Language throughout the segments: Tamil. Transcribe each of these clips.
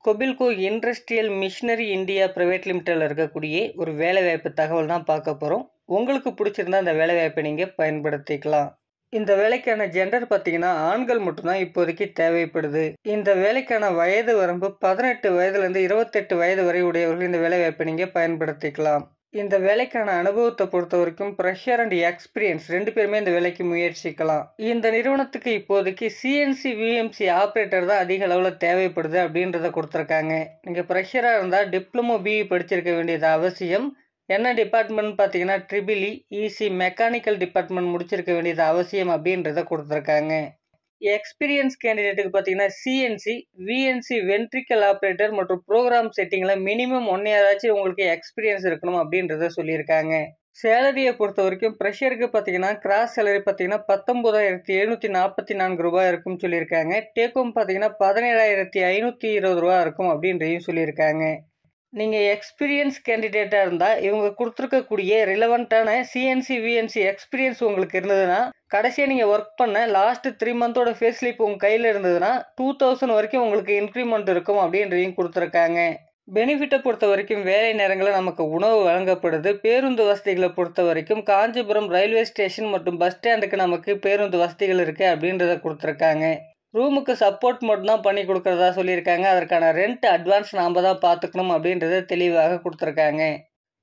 கொபில்கோ இண்டஸ்ட்ரியல் மிஷினரி இந்தியா பிரைவேட் லிமிடெடில் இருக்கக்கூடிய ஒரு வேலைவாய்ப்பு தகவல் தான் பார்க்க போகிறோம். உங்களுக்கு பிடிச்சிருந்தா அந்த வேலைவாய்ப்பை நீங்கள் பயன்படுத்திக்கலாம். இந்த வேலைக்கான ஜெண்டர் பார்த்தீங்கன்னா ஆண்கள் மட்டும்தான் இப்போதைக்கு தேவைப்படுது. இந்த வேலைக்கான வயது வரம்பு 18 வயதுலேருந்து 28 வயது வரை உடையவர்கள் இந்த வேலைவாய்ப்பை நீங்கள் பயன்படுத்திக்கலாம். இந்த வேலைக்கான அனுபவத்தை பொறுத்த வரைக்கும் ப்ரெஷர் அண்ட் எக்ஸ்பீரியன்ஸ் 2 பேருமே இந்த வேலைக்கு முயற்சிக்கலாம். இந்த நிறுவனத்துக்கு இப்போதைக்கு சிஎன்சி விஎம்சி ஆப்ரேட்டர் தான் அதிக அளவில் தேவைப்படுது அப்படின்றத கொடுத்துருக்காங்க. நீங்கள் ப்ரெஷராக இருந்தால் டிப்ளமோ பிஇ படிச்சிருக்க வேண்டியது அவசியம். என்ன டிபார்ட்மெண்ட் பார்த்தீங்கன்னா ட்ரிபிள் இசி மெக்கானிக்கல் டிபார்ட்மெண்ட் முடிச்சிருக்க வேண்டியது அவசியம் அப்படின்றத கொடுத்துருக்காங்க. எக்ஸ்பீரியன்ஸ் கேண்டிடேட்டுக்கு பார்த்தீங்கன்னா சிஎன்சி விஎன்சி வென்ட்ரிக்கல் ஆப்ரேட்டர் மற்றும் ப்ரோக்ராம் செட்டிங்கில் மினிமம் 1 இயராச்சும் உங்களுக்கு எக்ஸ்பீரியன்ஸ் இருக்கணும் அப்படின்றத சொல்லியிருக்காங்க. சேலரியை பொறுத்த வரைக்கும் ப்ரெஷருக்கு பார்த்தீங்கன்னா கிராஸ் சேலரி பார்த்தீங்கன்னா 19,744 ரூபாய் இருக்கும்னு சொல்லியிருக்காங்க. டேக்கும் பார்த்தீங்கன்னா 17,520 ரூபா இருக்கும் அப்படின்றதையும் சொல்லியிருக்காங்க. நீங்கள் எக்ஸ்பீரியன்ஸ் கேண்டிடேட்டாக இருந்தால் இவங்க கொடுத்துருக்கக்கூடிய ரிலவெண்ட்டான சிஎன்சி விஎன்சி எக்ஸ்பீரியன்ஸ் உங்களுக்கு இருந்ததுன்னா, கடைசியாக நீங்கள் ஒர்க் பண்ண லாஸ்ட்டு 3 மந்தோட ஃபே ஸ்லிப் உங்கள் கையில் இருந்ததுன்னா 2000 வரைக்கும் உங்களுக்கு இன்க்ரிமெண்ட் இருக்கும் அப்படின்றதையும் கொடுத்துருக்காங்க. பெனிஃபிட்டை பொறுத்த வரைக்கும் வேலை நேரங்களில் நமக்கு உணவு வழங்கப்படுது. பேருந்து வசதிகளை பொறுத்த வரைக்கும் காஞ்சிபுரம் ரயில்வே ஸ்டேஷன் மற்றும் பஸ் ஸ்டாண்டுக்கு நமக்கு பேருந்து வசதிகள் இருக்குது அப்படின்றத கொடுத்துருக்காங்க. ரூமுக்கு சப்போர்ட் மட்டும் தான் பண்ணி கொடுக்குறதா சொல்லியிருக்காங்க. அதற்கான ரெண்ட் அட்வான்ஸ் நாம் தான் பார்த்துக்கணும் அப்படின்றத தெளிவாக கொடுத்துருக்காங்க.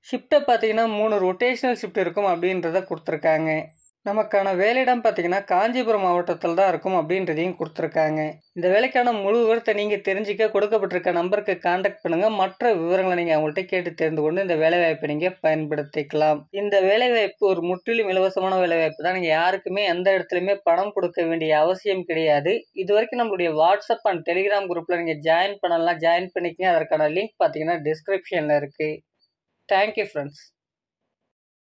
ஷிஃப்ட்டை பார்த்தீங்கன்னா 3 ரொட்டேஷனல் ஷிஃப்ட் இருக்கும் அப்படின்றத கொடுத்துருக்காங்க. நமக்கான வேலையிடம் பார்த்தீங்கன்னா காஞ்சிபுரம் மாவட்டத்தில் தான் இருக்கும் அப்படின்றதையும் கொடுத்துருக்காங்க. இந்த வேலைக்கான முழு விவரத்தை நீங்கள் தெரிஞ்சிக்க கொடுக்கப்பட்டிருக்க நம்பருக்கு கான்டாக்ட் பண்ணுங்கள். மற்ற விவரங்களை நீங்கள் அவங்கள்ட்ட கேட்டு தெரிந்து கொண்டு இந்த வேலைவாய்ப்பை நீங்கள் பயன்படுத்திக்கலாம். இந்த வேலைவாய்ப்பு ஒரு முற்றிலும் இலவசமான வேலைவாய்ப்பு தான். நீங்கள் யாருக்குமே எந்த இடத்துலையுமே பணம் கொடுக்க வேண்டிய அவசியம் கிடையாது. இது வரைக்கும் நம்மளுடைய வாட்ஸ்அப் அண்ட் டெலிகிராம் குரூப்பில் நீங்கள் ஜாயின் பண்ணலாம், ஜாயின் பண்ணிக்கங்க. அதற்கான லிங்க் பார்த்தீங்கன்னா டிஸ்கிரிப்ஷனில் இருக்குது. Thank you friends.